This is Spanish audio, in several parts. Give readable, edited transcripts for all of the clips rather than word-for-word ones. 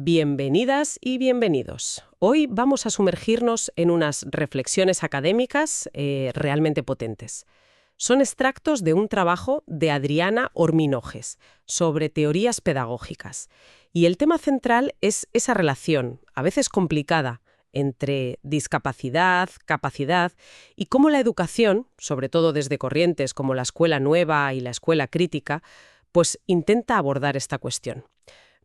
Bienvenidas y bienvenidos. Hoy vamos a sumergirnos en unas reflexiones académicas realmente potentes. Son extractos de un trabajo de Adriana Horminoges sobre teorías pedagógicas. Y el tema central es esa relación, a veces complicada, entre discapacidad, capacidad y cómo la educación, sobre todo desde corrientes como la escuela nueva y la escuela crítica, pues intenta abordar esta cuestión.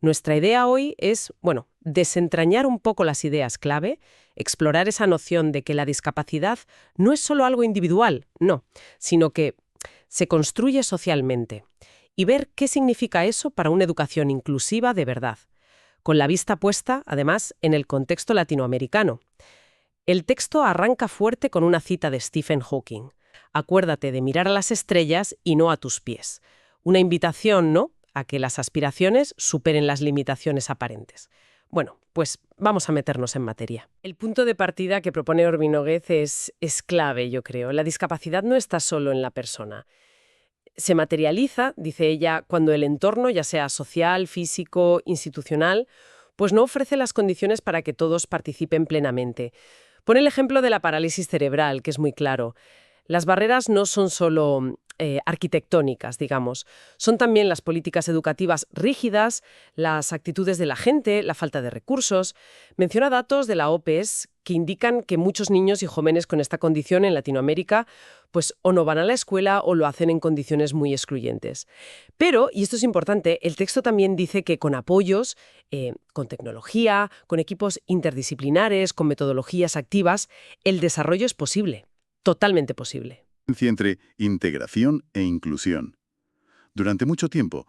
Nuestra idea hoy es, desentrañar un poco las ideas clave, explorar esa noción de que la discapacidad no es solo algo individual, no, sino que se construye socialmente, y ver qué significa eso para una educación inclusiva de verdad, con la vista puesta, además, en el contexto latinoamericano. El texto arranca fuerte con una cita de Stephen Hawking. Acuérdate de mirar a las estrellas y no a tus pies. Una invitación, ¿no?, a que las aspiraciones superen las limitaciones aparentes. Bueno, pues vamos a meternos en materia. El punto de partida que propone Horminoges es clave, yo creo. La discapacidad no está solo en la persona. Se materializa, dice ella, cuando el entorno, ya sea social, físico, institucional, pues no ofrece las condiciones para que todos participen plenamente. Pone el ejemplo de la parálisis cerebral, que es muy claro. Las barreras no son solo arquitectónicas, digamos. Son también las políticas educativas rígidas, las actitudes de la gente, la falta de recursos. Menciona datos de la OPS que indican que muchos niños y jóvenes con esta condición en Latinoamérica pues o no van a la escuela o lo hacen en condiciones muy excluyentes. Pero, y esto es importante, el texto también dice que con apoyos, con tecnología, con equipos interdisciplinares, con metodologías activas, el desarrollo es posible, totalmente posible. Entre integración e inclusión. Durante mucho tiempo,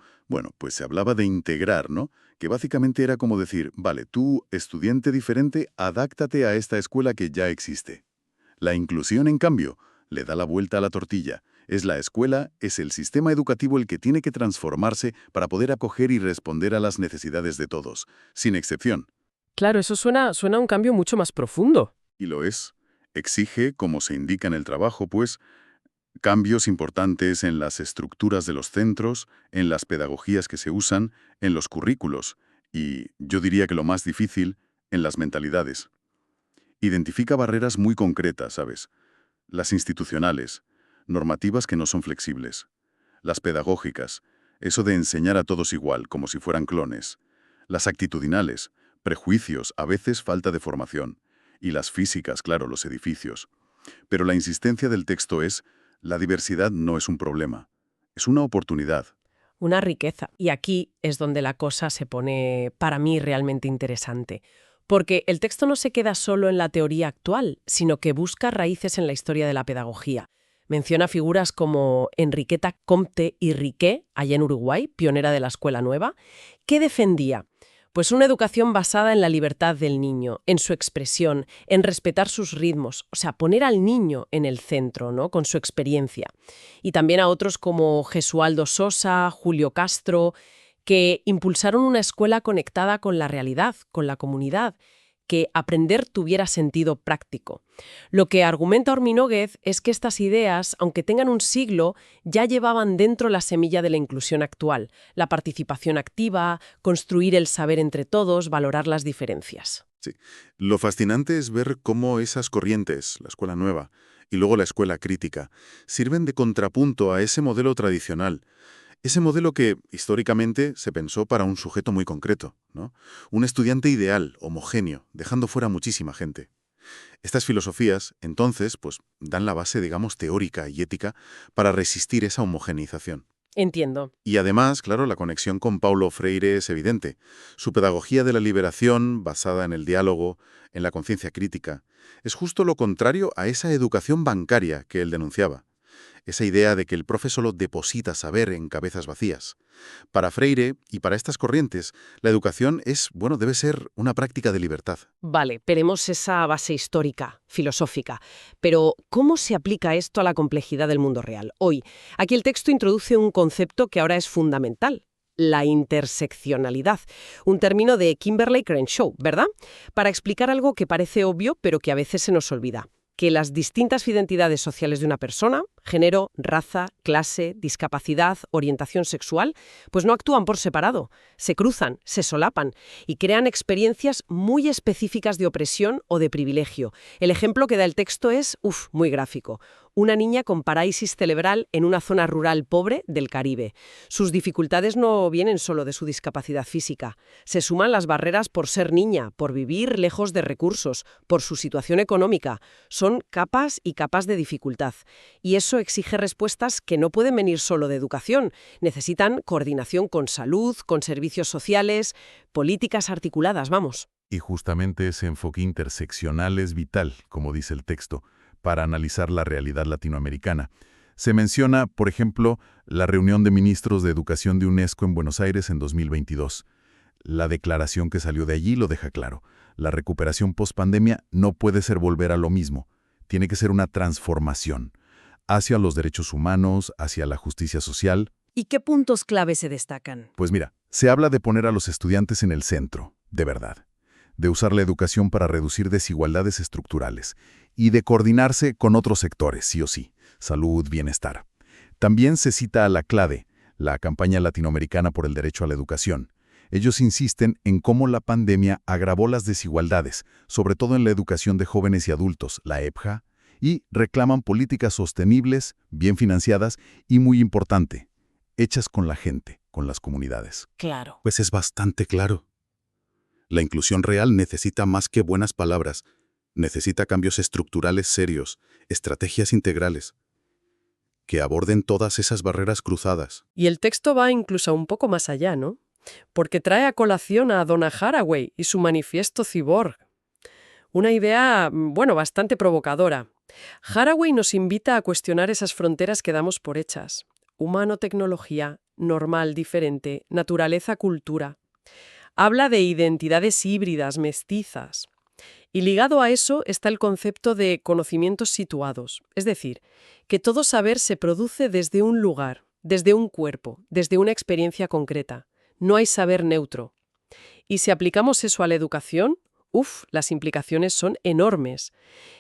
pues se hablaba de integrar, ¿no? Que básicamente era como decir, vale, tú, estudiante diferente, adáctate a esta escuela que ya existe. La inclusión, en cambio, le da la vuelta a la tortilla. Es la escuela, es el sistema educativo el que tiene que transformarse para poder acoger y responder a las necesidades de todos, sin excepción. Claro, eso suena a un cambio mucho más profundo. Y lo es. Exige, como se indica en el trabajo, pues, cambios importantes en las estructuras de los centros, en las pedagogías que se usan, en los currículos y, yo diría que lo más difícil, en las mentalidades. Identifica barreras muy concretas, ¿sabes? Las institucionales, normativas que no son flexibles. Las pedagógicas, eso de enseñar a todos igual, como si fueran clones. Las actitudinales, prejuicios, a veces falta de formación. Y las físicas, claro, los edificios. Pero la insistencia del texto es: la diversidad no es un problema, es una oportunidad. Una riqueza. Y aquí es donde la cosa se pone, para mí, realmente interesante. Porque el texto no se queda solo en la teoría actual, sino que busca raíces en la historia de la pedagogía. Menciona figuras como Enriqueta Comte y Riquet, allá en Uruguay, pionera de la escuela nueva, que defendía pues una educación basada en la libertad del niño, en su expresión, en respetar sus ritmos, o sea, poner al niño en el centro, ¿no?, con su experiencia. Y también a otros como Gesualdo Sosa, Julio Castro, que impulsaron una escuela conectada con la realidad, con la comunidad, que aprender tuviera sentido práctico. Lo que argumenta Horminoges es que estas ideas, aunque tengan un siglo, ya llevaban dentro la semilla de la inclusión actual, la participación activa, construir el saber entre todos, valorar las diferencias. Sí. Lo fascinante es ver cómo esas corrientes, la escuela nueva y luego la escuela crítica, sirven de contrapunto a ese modelo tradicional. Ese modelo que, históricamente, se pensó para un sujeto muy concreto, ¿no? Un estudiante ideal, homogéneo, dejando fuera muchísima gente. Estas filosofías, entonces, pues, dan la base, digamos, teórica y ética para resistir esa homogeneización. Entiendo. Y además, claro, la conexión con Paulo Freire es evidente. Su pedagogía de la liberación, basada en el diálogo, en la conciencia crítica, es justo lo contrario a esa educación bancaria que él denunciaba. Esa idea de que el profe solo deposita saber en cabezas vacías. Para Freire y para estas corrientes, la educación debe ser una práctica de libertad. Vale, veremos esa base histórica, filosófica. Pero, ¿cómo se aplica esto a la complejidad del mundo real? Hoy, aquí el texto introduce un concepto que ahora es fundamental: la interseccionalidad, un término de Kimberlé Crenshaw, ¿verdad? Para explicar algo que parece obvio, pero que a veces se nos olvida: que las distintas identidades sociales de una persona, género, raza, clase, discapacidad, orientación sexual, pues no actúan por separado, se cruzan, se solapan y crean experiencias muy específicas de opresión o de privilegio. El ejemplo que da el texto es, muy gráfico. Una niña con parálisis cerebral en una zona rural pobre del Caribe. Sus dificultades no vienen solo de su discapacidad física. Se suman las barreras por ser niña, por vivir lejos de recursos, por su situación económica. Son capas y capas de dificultad. Y eso exige respuestas que no pueden venir solo de educación. Necesitan coordinación con salud, con servicios sociales, políticas articuladas, vamos. Y justamente ese enfoque interseccional es vital, como dice el texto, para analizar la realidad latinoamericana. Se menciona, por ejemplo, la reunión de ministros de Educación de UNESCO en Buenos Aires en 2022. La declaración que salió de allí lo deja claro. La recuperación post-pandemia no puede ser volver a lo mismo. Tiene que ser una transformación hacia los derechos humanos, hacia la justicia social. ¿Y qué puntos clave se destacan? Pues mira, se habla de poner a los estudiantes en el centro, de verdad, de usar la educación para reducir desigualdades estructurales y de coordinarse con otros sectores, sí o sí, salud, bienestar. También se cita a la CLADE, la Campaña Latinoamericana por el Derecho a la Educación. Ellos insisten en cómo la pandemia agravó las desigualdades, sobre todo en la educación de jóvenes y adultos, la EPJA, y reclaman políticas sostenibles, bien financiadas y, muy importante, hechas con la gente, con las comunidades. Claro. Pues es bastante claro. La inclusión real necesita más que buenas palabras. Necesita cambios estructurales serios, estrategias integrales, que aborden todas esas barreras cruzadas. Y el texto va incluso un poco más allá, ¿no? Porque trae a colación a Donna Haraway y su manifiesto Cyborg. Una idea, bastante provocadora. Haraway nos invita a cuestionar esas fronteras que damos por hechas. Humano-tecnología, normal-diferente, naturaleza-cultura. Habla de identidades híbridas, mestizas. Y ligado a eso está el concepto de conocimientos situados, es decir, que todo saber se produce desde un lugar, desde un cuerpo, desde una experiencia concreta. No hay saber neutro. Y si aplicamos eso a la educación, las implicaciones son enormes.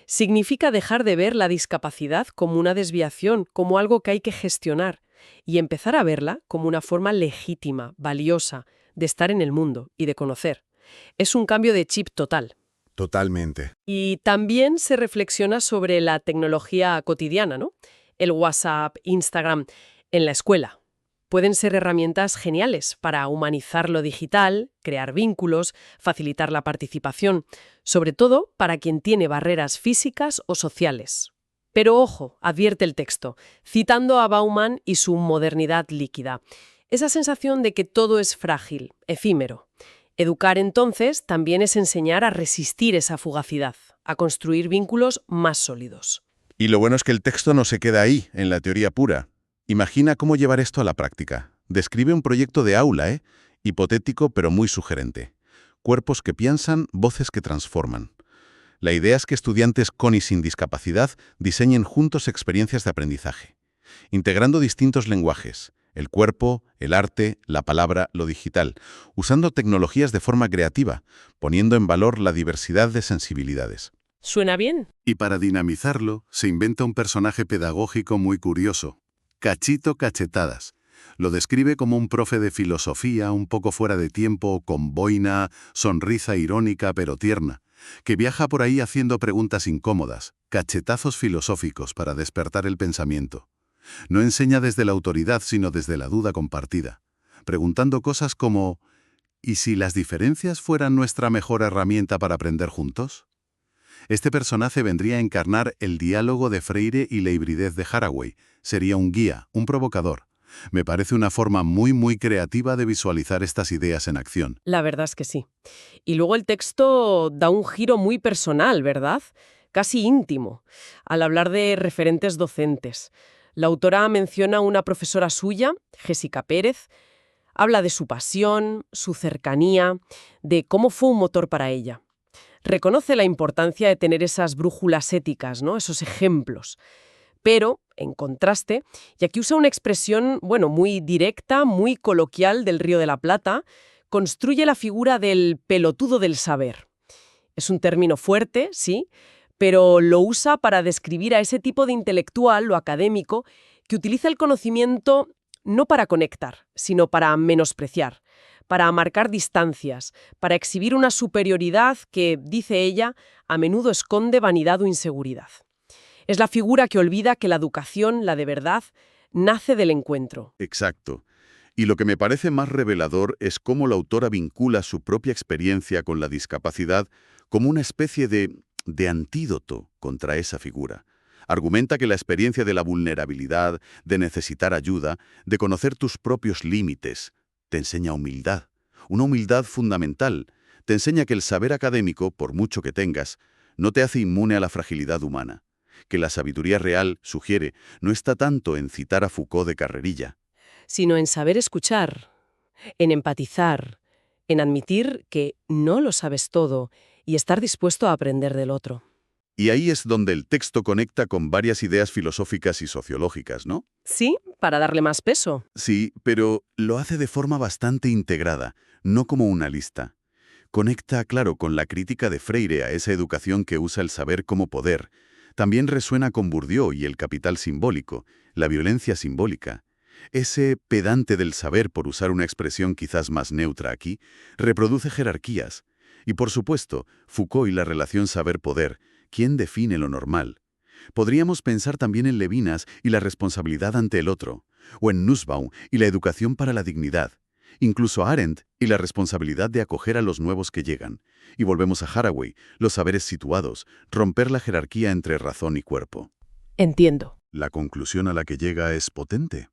Significa dejar de ver la discapacidad como una desviación, como algo que hay que gestionar, y empezar a verla como una forma legítima, valiosa, de estar en el mundo y de conocer. Es un cambio de chip total. Totalmente. Y también se reflexiona sobre la tecnología cotidiana, ¿no? El WhatsApp, Instagram, en la escuela. Pueden ser herramientas geniales para humanizar lo digital, crear vínculos, facilitar la participación, sobre todo para quien tiene barreras físicas o sociales. Pero ojo, advierte el texto, citando a Bauman y su modernidad líquida. Esa sensación de que todo es frágil, efímero. Educar, entonces, también es enseñar a resistir esa fugacidad, a construir vínculos más sólidos. Y lo bueno es que el texto no se queda ahí, en la teoría pura. Imagina cómo llevar esto a la práctica. Describe un proyecto de aula, hipotético pero muy sugerente. Cuerpos que piensan, voces que transforman. La idea es que estudiantes con y sin discapacidad diseñen juntos experiencias de aprendizaje, integrando distintos lenguajes, el cuerpo, el arte, la palabra, lo digital, usando tecnologías de forma creativa, poniendo en valor la diversidad de sensibilidades. ¿Suena bien? Y para dinamizarlo, se inventa un personaje pedagógico muy curioso. Cachito Cachetadas. Lo describe como un profe de filosofía un poco fuera de tiempo, con boina, sonrisa irónica pero tierna, que viaja por ahí haciendo preguntas incómodas, cachetazos filosóficos para despertar el pensamiento. No enseña desde la autoridad, sino desde la duda compartida, preguntando cosas como ¿y si las diferencias fueran nuestra mejor herramienta para aprender juntos? Este personaje vendría a encarnar el diálogo de Freire y la hibridez de Haraway. Sería un guía, un provocador. Me parece una forma muy creativa de visualizar estas ideas en acción. La verdad es que sí. Y luego el texto da un giro muy personal, ¿verdad? Casi íntimo, al hablar de referentes docentes. La autora menciona a una profesora suya, Jéssica Pérez, habla de su pasión, su cercanía, de cómo fue un motor para ella. Reconoce la importancia de tener esas brújulas éticas, ¿no? Esos ejemplos. Pero, en contraste, y aquí usa una expresión, muy directa, muy coloquial del Río de la Plata, construye la figura del pelotudo del saber. Es un término fuerte, sí, pero lo usa para describir a ese tipo de intelectual, lo académico, que utiliza el conocimiento no para conectar, sino para menospreciar, para marcar distancias, para exhibir una superioridad que, dice ella, a menudo esconde vanidad o inseguridad. Es la figura que olvida que la educación, la de verdad, nace del encuentro. Exacto. Y lo que me parece más revelador es cómo la autora vincula su propia experiencia con la discapacidad como una especie de antídoto contra esa figura. Argumenta que la experiencia de la vulnerabilidad, de necesitar ayuda, de conocer tus propios límites, te enseña humildad. Una humildad fundamental. Te enseña que el saber académico, por mucho que tengas, no te hace inmune a la fragilidad humana. Que la sabiduría real, sugiere, no está tanto en citar a Foucault de carrerilla, Sino en saber escuchar, en empatizar, en admitir que no lo sabes todo y estar dispuesto a aprender del otro. y ahí es donde el texto conecta con varias ideas filosóficas y sociológicas, ¿no? Sí, para darle más peso. Sí, pero lo hace de forma bastante integrada, no como una lista. Conecta, claro, con la crítica de Freire a esa educación que usa el saber como poder. También resuena con Bourdieu y el capital simbólico, la violencia simbólica. Ese pedante del saber, por usar una expresión quizás más neutra aquí, reproduce jerarquías. Y por supuesto, Foucault y la relación saber-poder, ¿quién define lo normal? Podríamos pensar también en Levinas y la responsabilidad ante el otro, o en Nussbaum y la educación para la dignidad, incluso Arendt y la responsabilidad de acoger a los nuevos que llegan. Y volvemos a Haraway, los saberes situados, romper la jerarquía entre razón y cuerpo. Entiendo. La conclusión a la que llega es potente.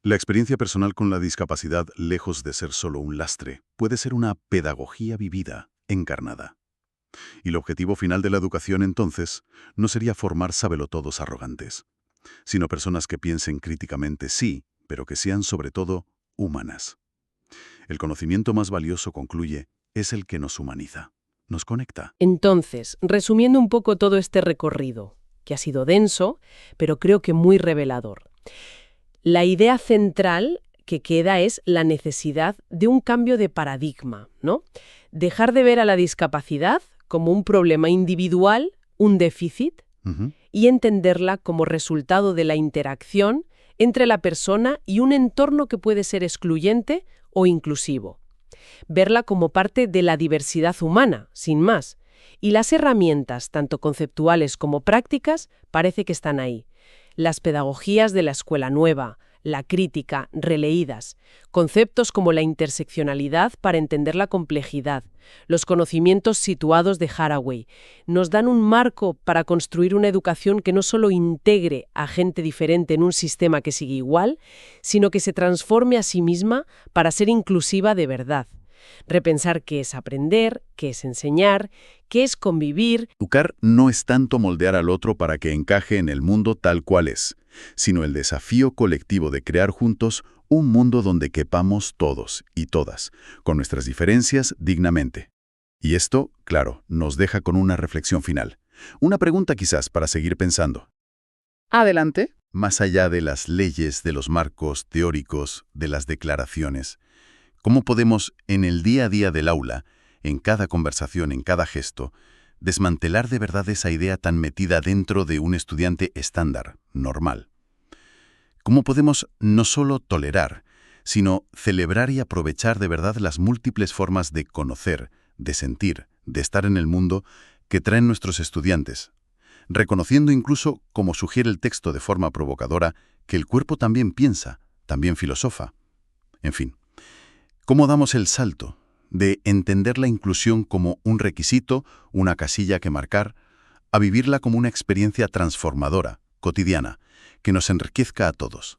La experiencia personal con la discapacidad, lejos de ser solo un lastre, puede ser una pedagogía vivida, encarnada. Y el objetivo final de la educación, entonces, no sería formar sabelotodos arrogantes, sino personas que piensen críticamente, sí, pero que sean sobre todo humanas. El conocimiento más valioso, concluye, es el que nos humaniza, nos conecta. Entonces, resumiendo un poco todo este recorrido, que ha sido denso, pero creo que muy revelador. La idea central que queda es la necesidad de un cambio de paradigma, ¿no? Dejar de ver a la discapacidad como un problema individual, un déficit, y entenderla como resultado de la interacción entre la persona y un entorno que puede ser excluyente o inclusivo. Verla como parte de la diversidad humana, sin más. Y las herramientas, tanto conceptuales como prácticas, parece que están ahí. Las pedagogías de la escuela nueva, la crítica, releídas, conceptos como la interseccionalidad para entender la complejidad, los conocimientos situados de Haraway, nos dan un marco para construir una educación que no solo integre a gente diferente en un sistema que sigue igual, sino que se transforme a sí misma para ser inclusiva de verdad. Repensar qué es aprender, qué es enseñar, qué es convivir. Educar no es tanto moldear al otro para que encaje en el mundo tal cual es, sino el desafío colectivo de crear juntos un mundo donde quepamos todos y todas, con nuestras diferencias dignamente. Y esto, claro, nos deja con una reflexión final. Una pregunta quizás para seguir pensando. Adelante. Más allá de las leyes, de los marcos teóricos, de las declaraciones, ¿cómo podemos, en el día a día del aula, en cada conversación, en cada gesto, desmantelar de verdad esa idea tan metida dentro de un estudiante estándar, normal? ¿Cómo podemos no solo tolerar, sino celebrar y aprovechar de verdad las múltiples formas de conocer, de sentir, de estar en el mundo que traen nuestros estudiantes, reconociendo incluso, como sugiere el texto de forma provocadora, que el cuerpo también piensa, también filosofa? En fin. ¿Cómo damos el salto de entender la inclusión como un requisito, una casilla que marcar, a vivirla como una experiencia transformadora, cotidiana, que nos enriquezca a todos?